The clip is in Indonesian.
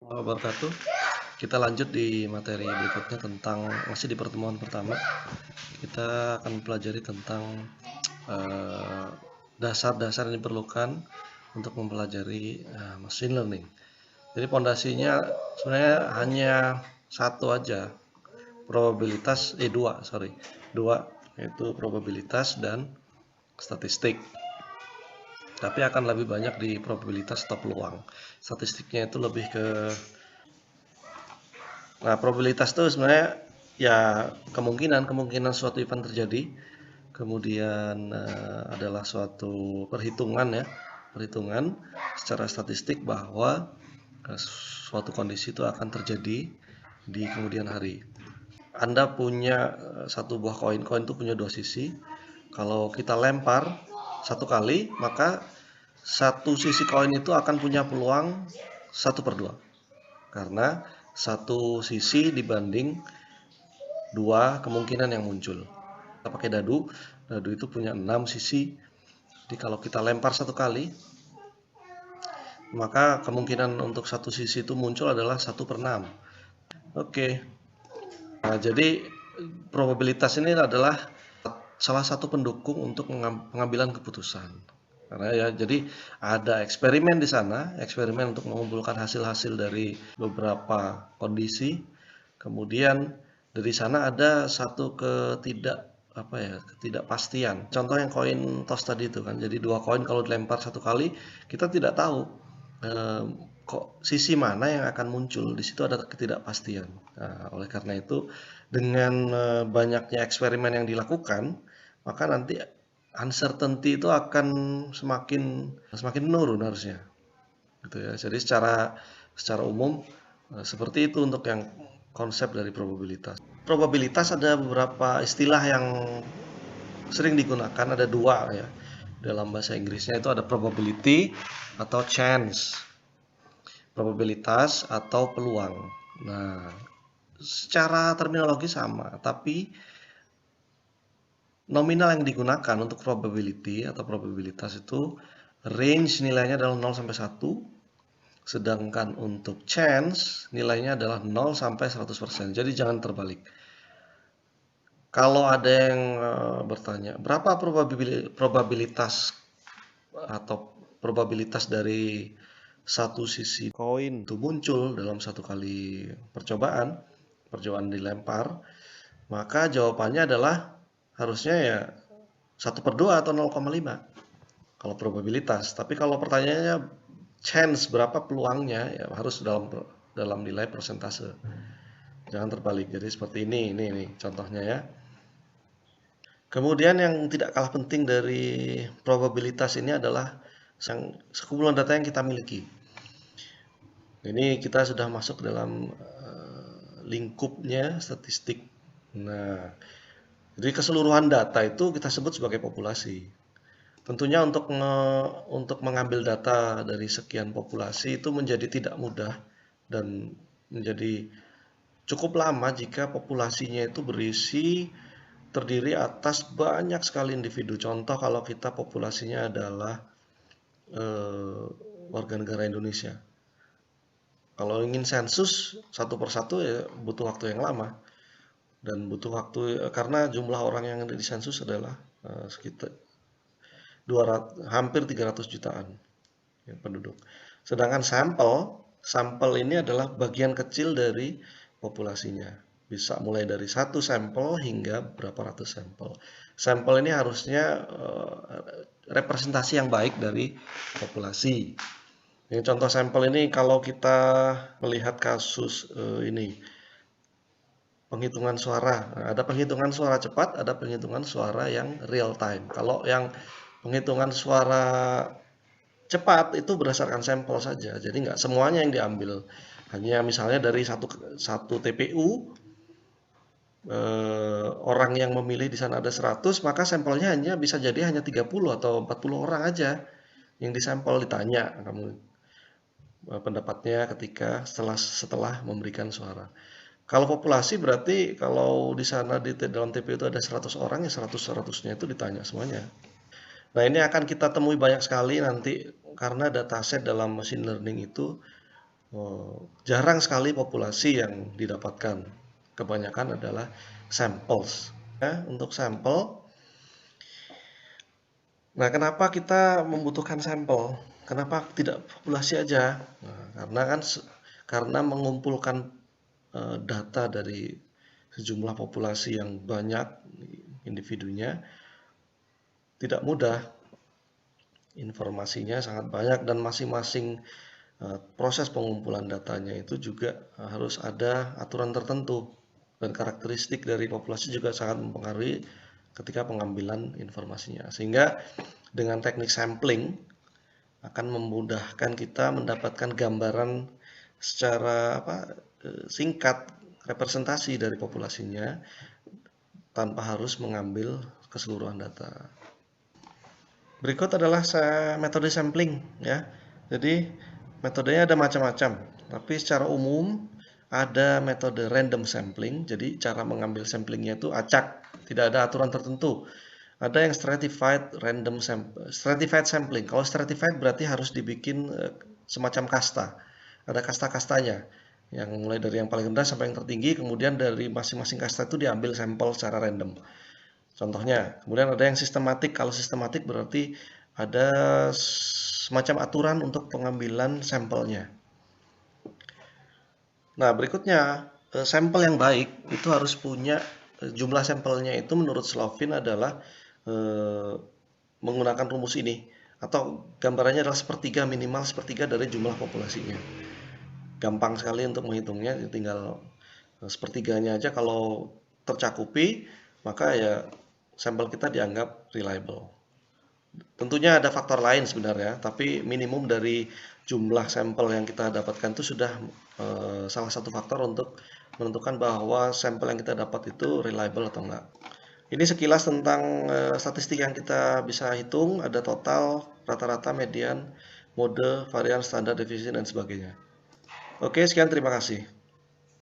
Wabarakatuh. Kita lanjut di materi berikutnya tentang masih di pertemuan pertama. Kita akan mempelajari tentang dasar-dasar yang diperlukan untuk mempelajari machine learning. Jadi pondasinya sebenarnya hanya satu aja, dua, yaitu probabilitas dan statistik. Tapi akan lebih banyak di probabilitas atau peluang. Statistiknya itu lebih ke Nah, probabilitas itu sebenarnya ya kemungkinan suatu event terjadi, kemudian adalah suatu perhitungan ya, perhitungan secara statistik bahwa suatu kondisi itu akan terjadi di kemudian hari. Anda punya satu buah koin, koin itu punya dua sisi. Kalau kita lempar satu kali, maka satu sisi koin itu akan punya peluang 1/2. Karena satu sisi dibanding dua kemungkinan yang muncul. Kita pakai dadu, dadu itu punya 6 sisi. Jadi kalau kita lempar satu kali, maka kemungkinan untuk satu sisi itu muncul adalah 1/6. Oke. Nah, jadi probabilitas ini adalah salah satu pendukung untuk pengambilan keputusan. Karena ya, jadi ada eksperimen di sana, eksperimen untuk mengumpulkan hasil-hasil dari beberapa kondisi. Kemudian dari sana ada satu ketidakpastian. Contoh yang koin toss tadi itu kan. Jadi dua koin kalau dilempar satu kali, kita tidak tahu kok sisi mana yang akan muncul. Di situ ada ketidakpastian. Nah, oleh karena itu dengan banyaknya eksperimen yang dilakukan, maka nanti uncertainty itu akan semakin semakin menurun harusnya. Gitu ya. Jadi secara umum seperti itu untuk yang konsep dari probabilitas. Probabilitas ada beberapa istilah yang sering digunakan, ada dua ya. Dalam bahasa Inggrisnya itu ada probability atau chance. Probabilitas atau peluang. Nah, secara terminologi sama, tapi nominal yang digunakan untuk probability atau probabilitas itu range nilainya adalah 0 sampai 1, sedangkan untuk chance nilainya adalah 0 sampai 100%. Jadi jangan terbalik. Kalau ada yang bertanya, berapa probabilitas atau probabilitas dari satu sisi koin itu muncul dalam satu kali percobaan dilempar, maka jawabannya adalah harusnya ya 1/2 atau 0,5 kalau probabilitas. Tapi kalau pertanyaannya chance berapa peluangnya, ya harus dalam nilai persentase. Jangan terbalik. Jadi seperti ini contohnya ya. Kemudian yang tidak kalah penting dari probabilitas ini adalah sekumpulan data yang kita miliki. Ini kita sudah masuk dalam lingkupnya statistik. Nah, jadi keseluruhan data itu kita sebut sebagai populasi. Tentunya untuk mengambil data dari sekian populasi itu menjadi tidak mudah dan menjadi cukup lama jika populasinya itu terdiri atas banyak sekali individu. Contoh kalau kita populasinya adalah warga negara Indonesia. Kalau ingin sensus satu persatu ya butuh waktu yang lama dan butuh waktu karena jumlah orang yang ada di sensus adalah sekitar hampir 300 jutaan ya, penduduk. Sedangkan sampel ini adalah bagian kecil dari populasinya. Bisa mulai dari satu sampel hingga berapa ratus sampel. Sampel ini harusnya representasi yang baik dari populasi. Ini contoh sampel ini kalau kita melihat kasus ini penghitungan suara. Nah, ada penghitungan suara cepat, ada penghitungan suara yang real time. Kalau yang penghitungan suara cepat itu berdasarkan sampel saja. Jadi nggak semuanya yang diambil. Hanya misalnya dari satu TPU orang yang memilih di sana ada 100, maka sampelnya bisa jadi hanya 30 atau 40 orang aja yang disampel, ditanya kamu pendapatnya setelah memberikan suara. Kalau populasi berarti kalau di sana dalam TPU itu ada 100 orang ya 100-100-nya itu ditanya semuanya. Nah, ini akan kita temui banyak sekali nanti karena dataset dalam machine learning itu jarang sekali populasi yang didapatkan. Kebanyakan adalah samples. Ya, untuk sampel, nah kenapa kita membutuhkan sampel? Kenapa tidak populasi aja? Nah, karena mengumpulkan data dari sejumlah populasi yang banyak individunya tidak mudah. Informasinya sangat banyak dan masing-masing proses pengumpulan datanya itu juga harus ada aturan tertentu, dan karakteristik dari populasi juga sangat mempengaruhi ketika pengambilan informasinya. Sehingga dengan teknik sampling akan memudahkan kita mendapatkan gambaran secara singkat representasi dari populasinya tanpa harus mengambil keseluruhan data. Berikut adalah metode sampling ya. Jadi metodenya ada macam-macam, tapi secara umum ada metode random sampling. Jadi cara mengambil samplingnya itu acak, tidak ada aturan tertentu. Ada yang stratified sampling. Kalau stratified berarti harus dibikin semacam kasta. Ada kasta-kastanya, yang mulai dari yang paling rendah sampai yang tertinggi, kemudian dari masing-masing kasta itu diambil sampel secara random. Contohnya, kemudian ada yang sistematik. Kalau sistematik berarti ada semacam aturan untuk pengambilan sampelnya. Nah, berikutnya, sampel yang baik itu harus punya jumlah sampelnya itu menurut Slovin adalah menggunakan rumus ini, atau gambarannya adalah sepertiga, minimal sepertiga dari jumlah populasinya. Gampang sekali untuk menghitungnya, tinggal sepertiganya aja kalau tercakupi, maka ya sampel kita dianggap reliable. Tentunya ada faktor lain sebenarnya, tapi minimum dari jumlah sampel yang kita dapatkan itu sudah salah satu faktor untuk menentukan bahwa sampel yang kita dapat itu reliable atau enggak. Ini sekilas tentang statistik yang kita bisa hitung, ada total, rata-rata, median, mode, varian, standar, deviasi, dan sebagainya. Oke, sekian, terima kasih.